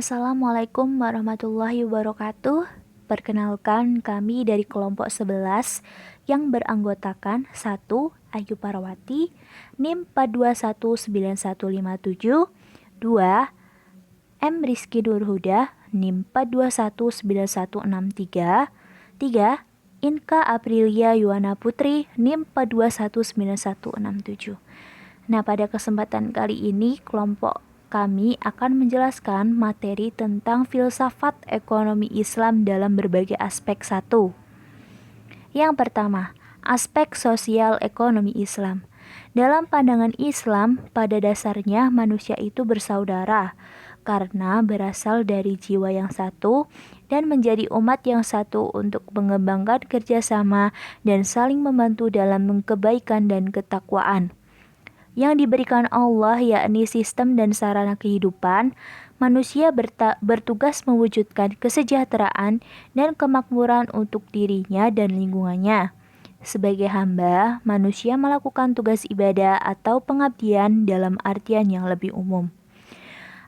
Assalamualaikum warahmatullahi wabarakatuh. Perkenalkan kami dari kelompok 11 yang beranggotakan 1. Ayu Parawati, NIM 4219157, 2. M. Rizky Nurhuda, NIM 4219163, 3. Inka Aprilia Yuwana Putri, NIM 4219167. Nah, pada kesempatan kali ini kelompok kami akan menjelaskan materi tentang filsafat ekonomi Islam dalam berbagai aspek. 1. Yang pertama, aspek sosial ekonomi Islam. Dalam pandangan Islam, pada dasarnya manusia itu bersaudara karena berasal dari jiwa yang satu dan menjadi umat yang satu untuk mengembangkan kerjasama dan saling membantu dalam kebaikan dan ketakwaan yang diberikan Allah, yakni sistem dan sarana kehidupan. Manusia bertugas mewujudkan kesejahteraan dan kemakmuran untuk dirinya dan lingkungannya. Sebagai hamba, manusia melakukan tugas ibadah atau pengabdian dalam artian yang lebih umum.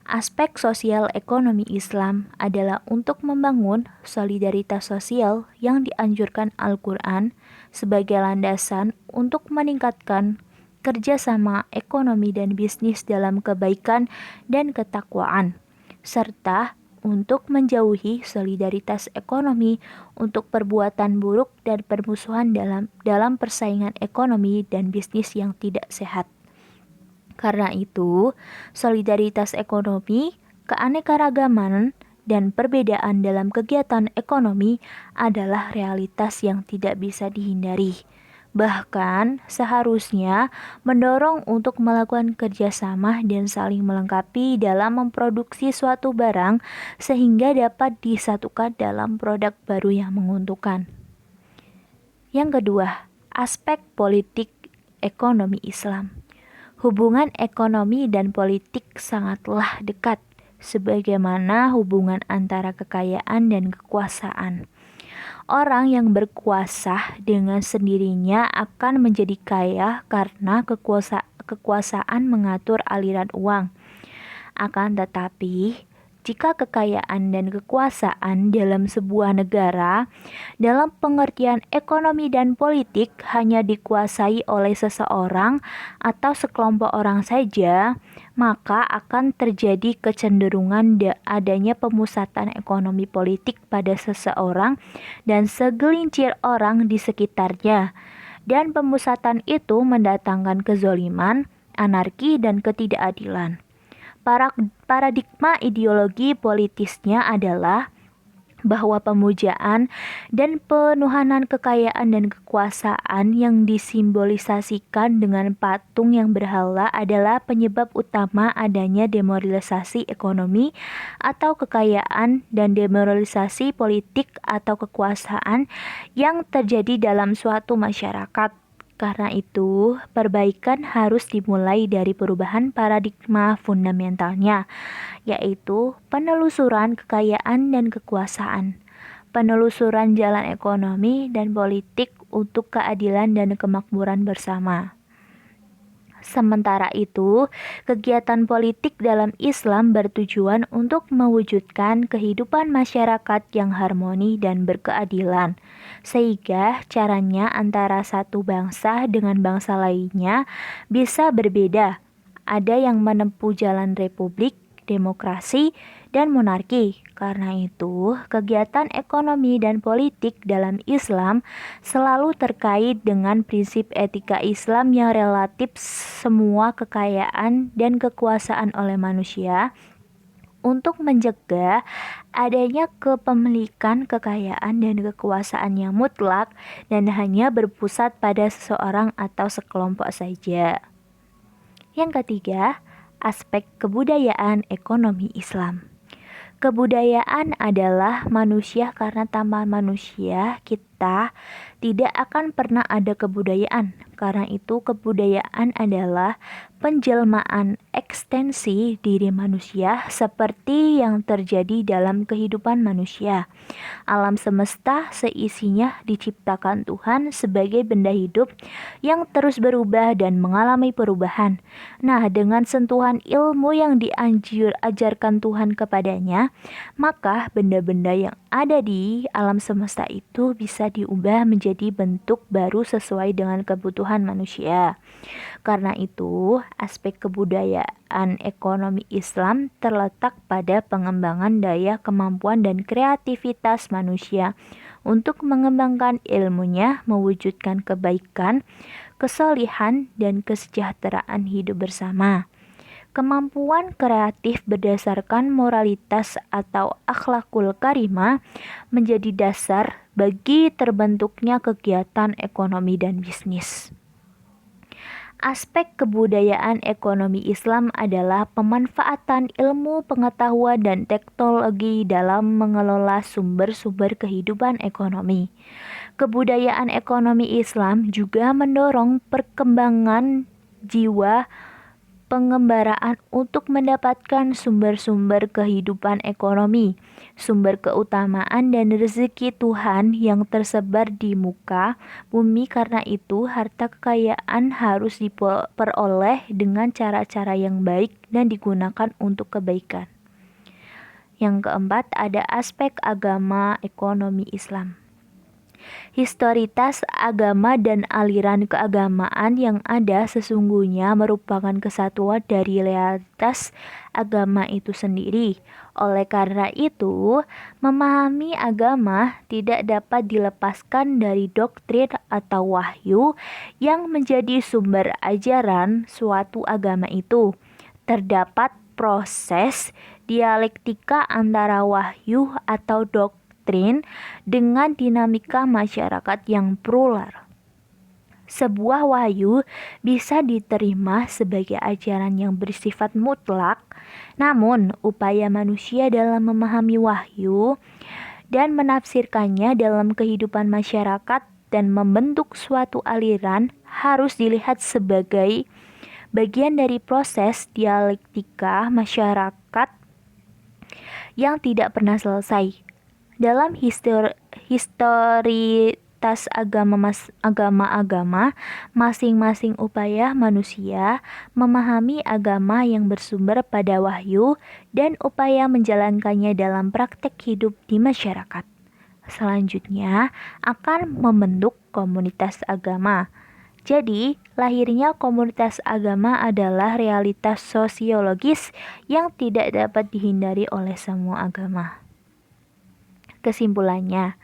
Aspek sosial ekonomi Islam adalah untuk membangun solidaritas sosial yang dianjurkan Al-Quran sebagai landasan untuk meningkatkan kerjasama ekonomi dan bisnis dalam kebaikan dan ketakwaan, serta untuk menjauhi solidaritas ekonomi untuk perbuatan buruk dan permusuhan dalam persaingan ekonomi dan bisnis yang tidak sehat. Karena itu, solidaritas ekonomi, keanekaragaman, dan perbedaan dalam kegiatan ekonomi adalah realitas yang tidak bisa dihindari. Bahkan seharusnya mendorong untuk melakukan kerjasama dan saling melengkapi dalam memproduksi suatu barang sehingga dapat disatukan dalam produk baru yang menguntungkan. Yang kedua, aspek politik ekonomi Islam. Hubungan ekonomi dan politik sangatlah dekat, sebagaimana hubungan antara kekayaan dan kekuasaan. Orang yang berkuasa dengan sendirinya akan menjadi kaya karena kekuasaan mengatur aliran uang. Akan tetapi, jika kekayaan dan kekuasaan dalam sebuah negara, dalam pengertian ekonomi dan politik, hanya dikuasai oleh seseorang atau sekelompok orang saja, maka akan terjadi kecenderungan adanya pemusatan ekonomi politik pada seseorang dan segelintir orang di sekitarnya. Dan pemusatan itu mendatangkan kezoliman, anarki, dan ketidakadilan. Paradigma ideologi politisnya adalah bahwa pemujaan dan penuhanan kekayaan dan kekuasaan yang disimbolisasikan dengan patung yang berhala adalah penyebab utama adanya demoralisasi ekonomi atau kekayaan dan demoralisasi politik atau kekuasaan yang terjadi dalam suatu masyarakat. Karena itu, perbaikan harus dimulai dari perubahan paradigma fundamentalnya, yaitu penelusuran kekayaan dan kekuasaan, penelusuran jalan ekonomi dan politik untuk keadilan dan kemakmuran bersama. Sementara itu, kegiatan politik dalam Islam bertujuan untuk mewujudkan kehidupan masyarakat yang harmoni dan berkeadilan, sehingga caranya antara satu bangsa dengan bangsa lainnya bisa berbeda. Ada yang menempuh jalan republik, demokrasi, dan monarki. Karena itu, kegiatan ekonomi dan politik dalam Islam selalu terkait dengan prinsip etika Islam yang relatif semua kekayaan dan kekuasaan oleh manusia untuk mencegah adanya kepemilikan kekayaan dan kekuasaan yang mutlak dan hanya berpusat pada seseorang atau sekelompok saja. Yang ketiga, aspek kebudayaan ekonomi Islam. Kebudayaan adalah manusia karena tanpa manusia kita semesta, tidak akan pernah ada kebudayaan. Karena itu, kebudayaan adalah penjelmaan ekstensi diri manusia seperti yang terjadi dalam kehidupan manusia. Alam semesta seisinya diciptakan Tuhan sebagai benda hidup yang terus berubah dan mengalami perubahan. Nah, dengan sentuhan ilmu yang diajarkan Tuhan kepadanya, maka benda-benda yang ada di alam semesta itu bisa diubah menjadi bentuk baru sesuai dengan kebutuhan manusia. Karena itu, aspek kebudayaan ekonomi Islam terletak pada pengembangan daya kemampuan dan kreativitas manusia untuk mengembangkan ilmunya, mewujudkan kebaikan, kesolihan, dan kesejahteraan hidup bersama. Kemampuan kreatif berdasarkan moralitas atau akhlakul karimah menjadi dasar bagi terbentuknya kegiatan ekonomi dan bisnis. Aspek kebudayaan ekonomi Islam adalah pemanfaatan ilmu, pengetahuan, dan teknologi dalam mengelola sumber-sumber kehidupan ekonomi. Kebudayaan ekonomi Islam juga mendorong perkembangan jiwa pengembaraan untuk mendapatkan sumber-sumber kehidupan ekonomi, sumber keutamaan dan rezeki Tuhan yang tersebar di muka bumi. Karena itu, harta kekayaan harus diperoleh dengan cara-cara yang baik dan digunakan untuk kebaikan. Yang keempat, ada aspek agama ekonomi Islam. Historitas agama dan aliran keagamaan yang ada sesungguhnya merupakan kesatuan dari realitas agama itu sendiri. Oleh karena itu, memahami agama tidak dapat dilepaskan dari doktrin atau wahyu yang menjadi sumber ajaran suatu agama itu. Terdapat proses dialektika antara wahyu atau doktrin dengan dinamika masyarakat yang plural. Sebuah wahyu bisa diterima sebagai ajaran yang bersifat mutlak, namun upaya manusia dalam memahami wahyu dan menafsirkannya dalam kehidupan masyarakat dan membentuk suatu aliran harus dilihat sebagai bagian dari proses dialektika masyarakat yang tidak pernah selesai. Dalam historitas agama-agama, masing-masing upaya manusia memahami agama yang bersumber pada wahyu dan upaya menjalankannya dalam praktek hidup di masyarakat. Selanjutnya akan membentuk komunitas agama. Jadi, lahirnya komunitas agama adalah realitas sosiologis yang tidak dapat dihindari oleh semua agama. Kesimpulannya,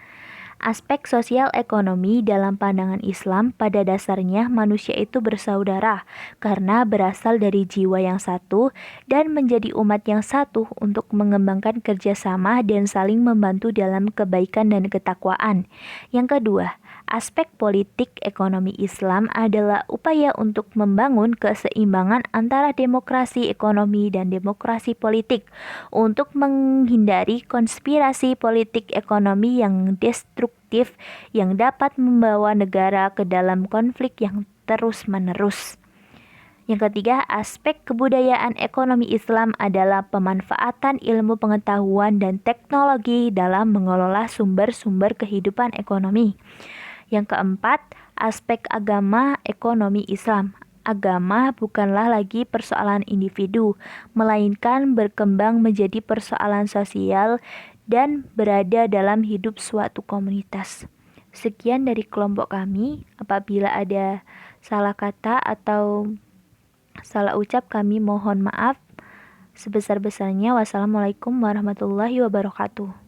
aspek sosial ekonomi dalam pandangan Islam pada dasarnya manusia itu bersaudara karena berasal dari jiwa yang satu dan menjadi umat yang satu untuk mengembangkan kerjasama dan saling membantu dalam kebaikan dan ketakwaan. Yang kedua, aspek politik ekonomi Islam adalah upaya untuk membangun keseimbangan antara demokrasi ekonomi dan demokrasi politik untuk menghindari konspirasi politik ekonomi yang destruktif yang dapat membawa negara ke dalam konflik yang terus-menerus. Yang ketiga, aspek kebudayaan ekonomi Islam adalah pemanfaatan ilmu pengetahuan dan teknologi dalam mengelola sumber-sumber kehidupan ekonomi. Yang keempat, aspek agama ekonomi Islam. Agama bukanlah lagi persoalan individu, melainkan berkembang menjadi persoalan sosial dan berada dalam hidup suatu komunitas. Sekian dari kelompok kami. Apabila ada salah kata atau salah ucap, kami mohon maaf sebesar-besarnya. Wassalamualaikum warahmatullahi wabarakatuh.